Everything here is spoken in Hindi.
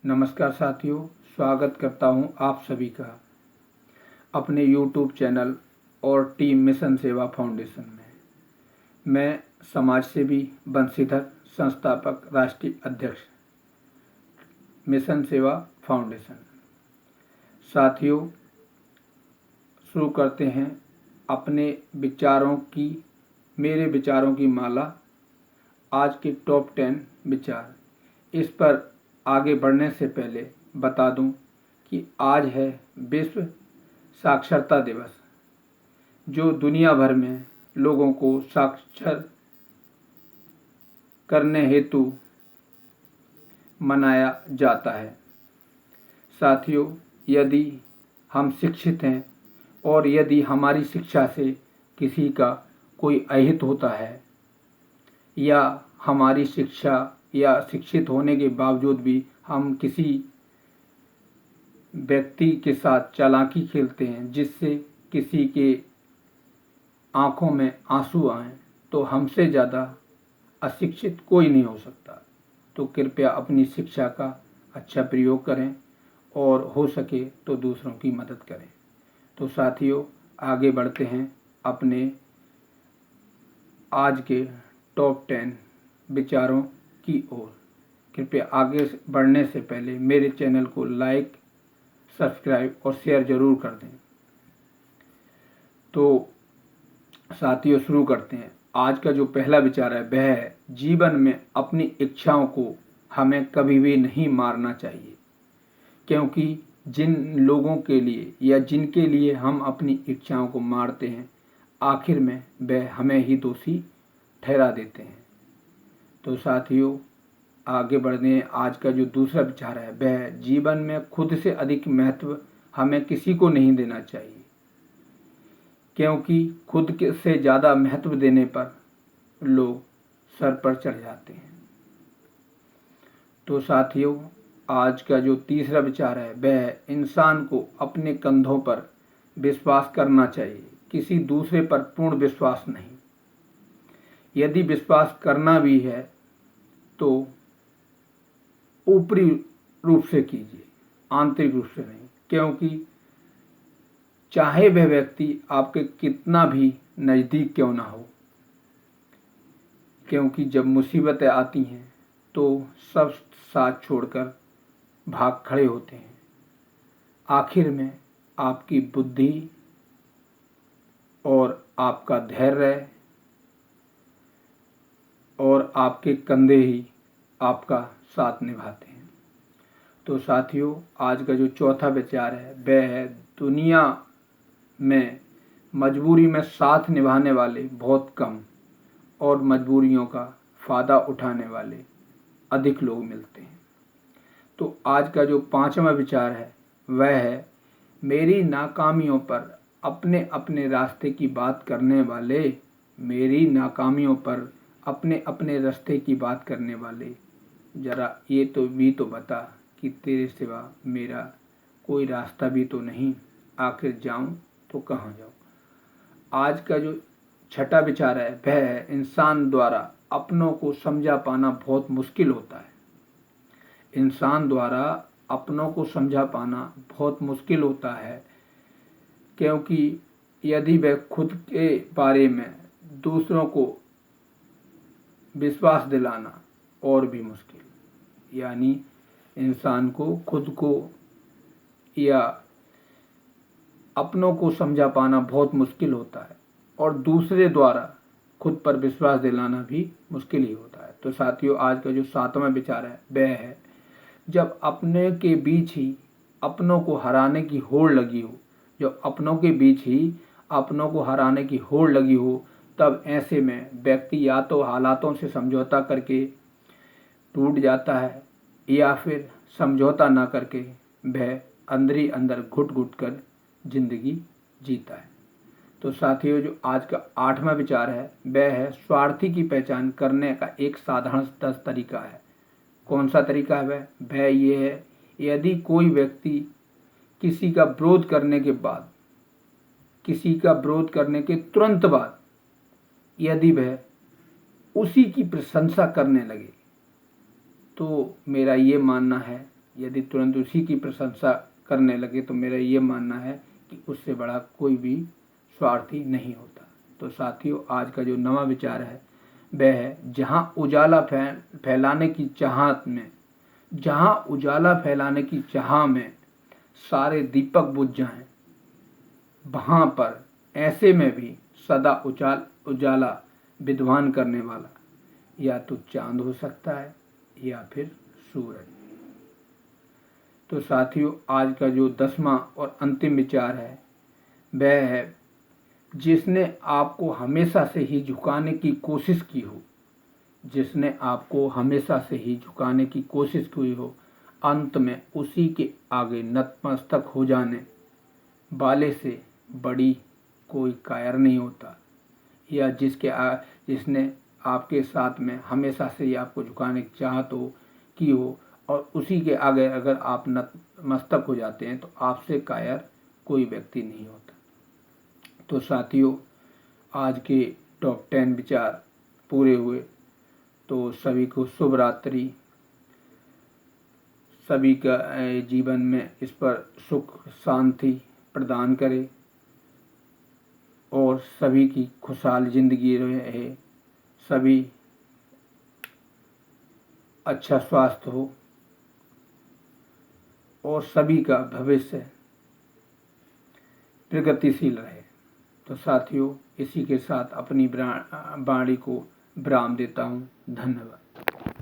नमस्कार साथियों, स्वागत करता हूं आप सभी का अपने YouTube चैनल और टीम मिशन सेवा फाउंडेशन में। मैं समाज सेवी बंशीधर, संस्थापक राष्ट्रीय अध्यक्ष मिशन सेवा फाउंडेशन। साथियों, शुरू करते हैं मेरे विचारों की माला। आज के टॉप 10 विचार। इस पर आगे बढ़ने से पहले बता दूं कि आज है विश्व साक्षरता दिवस, जो दुनिया भर में लोगों को साक्षर करने हेतु मनाया जाता है। साथियों, यदि हम शिक्षित हैं और यदि हमारी शिक्षा से किसी का कोई अहित होता है या हमारी शिक्षा या शिक्षित होने के बावजूद भी हम किसी व्यक्ति के साथ चालाकी खेलते हैं जिससे किसी के आंखों में आंसू आए, तो हमसे ज़्यादा अशिक्षित कोई नहीं हो सकता। तो कृपया अपनी शिक्षा का अच्छा प्रयोग करें और हो सके तो दूसरों की मदद करें। तो साथियों, आगे बढ़ते हैं अपने आज के टॉप 10 विचारों की ओर। कृपया आगे बढ़ने से पहले मेरे चैनल को लाइक, सब्सक्राइब और शेयर जरूर कर दें। तो साथियों, शुरू करते हैं। आज का जो पहला विचार है वह है, जीवन में अपनी इच्छाओं को हमें कभी भी नहीं मारना चाहिए, क्योंकि जिन लोगों के लिए या जिनके लिए हम अपनी इच्छाओं को मारते हैं, आखिर में वह हमें ही दोषी ठहरा देते हैं। तो साथियों, आगे बढ़ने हैं। आज का जो दूसरा विचार है वह है, जीवन में खुद से अधिक महत्व हमें किसी को नहीं देना चाहिए, क्योंकि खुद से ज़्यादा महत्व देने पर लोग सर पर चढ़ जाते हैं। तो साथियों, आज का जो तीसरा विचार है वह है, इंसान को अपने कंधों पर विश्वास करना चाहिए, किसी दूसरे पर पूर्ण विश्वास नहीं। यदि विश्वास करना भी है तो ऊपरी रूप से कीजिए, आंतरिक रूप से नहीं, क्योंकि चाहे वह व्यक्ति आपके कितना भी नज़दीक क्यों ना हो, क्योंकि जब मुसीबतें आती हैं तो सब साथ छोड़कर भाग खड़े होते हैं। आखिर में आपकी बुद्धि और आपका धैर्य और आपके कंधे ही आपका साथ निभाते हैं। तो साथियों, आज का जो चौथा विचार है वह है, दुनिया में मजबूरी में साथ निभाने वाले बहुत कम और मजबूरियों का फ़ायदा उठाने वाले अधिक लोग मिलते हैं। तो आज का जो पांचवा विचार है वह है, मेरी नाकामियों पर अपने अपने रास्ते की बात करने वाले, मेरी नाकामियों पर अपने अपने रास्ते की बात करने वाले, जरा ये तो भी तो बता कि तेरे सिवा मेरा कोई रास्ता भी तो नहीं, आखिर जाऊं तो कहाँ जाऊं। आज का जो छठा विचार है वह है, इंसान द्वारा अपनों को समझा पाना बहुत मुश्किल होता है। इंसान द्वारा अपनों को समझा पाना बहुत मुश्किल होता है, क्योंकि यदि वह खुद के बारे में दूसरों को विश्वास दिलाना और भी मुश्किल। यानी इंसान को खुद को या अपनों को समझा पाना बहुत मुश्किल होता है और दूसरे द्वारा खुद पर विश्वास दिलाना भी मुश्किल ही होता है। तो साथियों, आज का जो सातवां विचार है वह है, जब अपने के बीच ही अपनों को हराने की होड़ लगी हो, जब अपनों के बीच ही अपनों को हराने की होड़ लगी हो, तब ऐसे में व्यक्ति या तो हालातों से समझौता करके टूट जाता है या फिर समझौता ना करके वह अंदर ही अंदर घुट घुट कर जिंदगी जीता है। तो साथियों, जो आज का आठवां विचार है वह है, स्वार्थी की पहचान करने का एक साधारण तरीका है। कौन सा तरीका है वह ये है, यदि कोई व्यक्ति किसी का विरोध करने के बाद, किसी का विरोध करने के तुरंत बाद यदि वह उसी की प्रशंसा करने लगे, तो मेरा ये मानना है यदि तुरंत उसी की प्रशंसा करने लगे तो मेरा ये मानना है कि उससे बड़ा कोई भी स्वार्थी नहीं होता। तो साथियों, आज का जो नवा विचार है वह है, जहाँ उजाला फैलाने की चाहत में, जहाँ उजाला फैलाने की चाह में सारे दीपक बुझ जाएं, वहाँ पर ऐसे में भी सदा उजाला विद्वान करने वाला या तो चांद हो सकता है या फिर सूरज। तो साथियों, आज का जो 10वां और अंतिम विचार है वह है, जिसने आपको हमेशा से ही झुकाने की कोशिश की हो, जिसने आपको हमेशा से ही झुकाने की कोशिश की हो, अंत में उसी के आगे नतमस्तक हो जाने वाले से बड़ी कोई कायर नहीं होता। या जिसने आपके साथ में हमेशा से ही आपको झुकाने की चाहत की हो और उसी के आगे अगर आप नतमस्तक हो जाते हैं तो आपसे कायर कोई व्यक्ति नहीं होता। तो साथियों, आज के टॉप 10 विचार पूरे हुए। तो सभी को शुभ रात्रि। सभी का जीवन में इस पर सुख शांति प्रदान करे और सभी की खुशहाल जिंदगी रहे, सभी अच्छा स्वास्थ्य हो और सभी का भविष्य प्रगतिशील रहे। तो साथियों, इसी के साथ अपनी वाणी को विराम देता हूँ। धन्यवाद।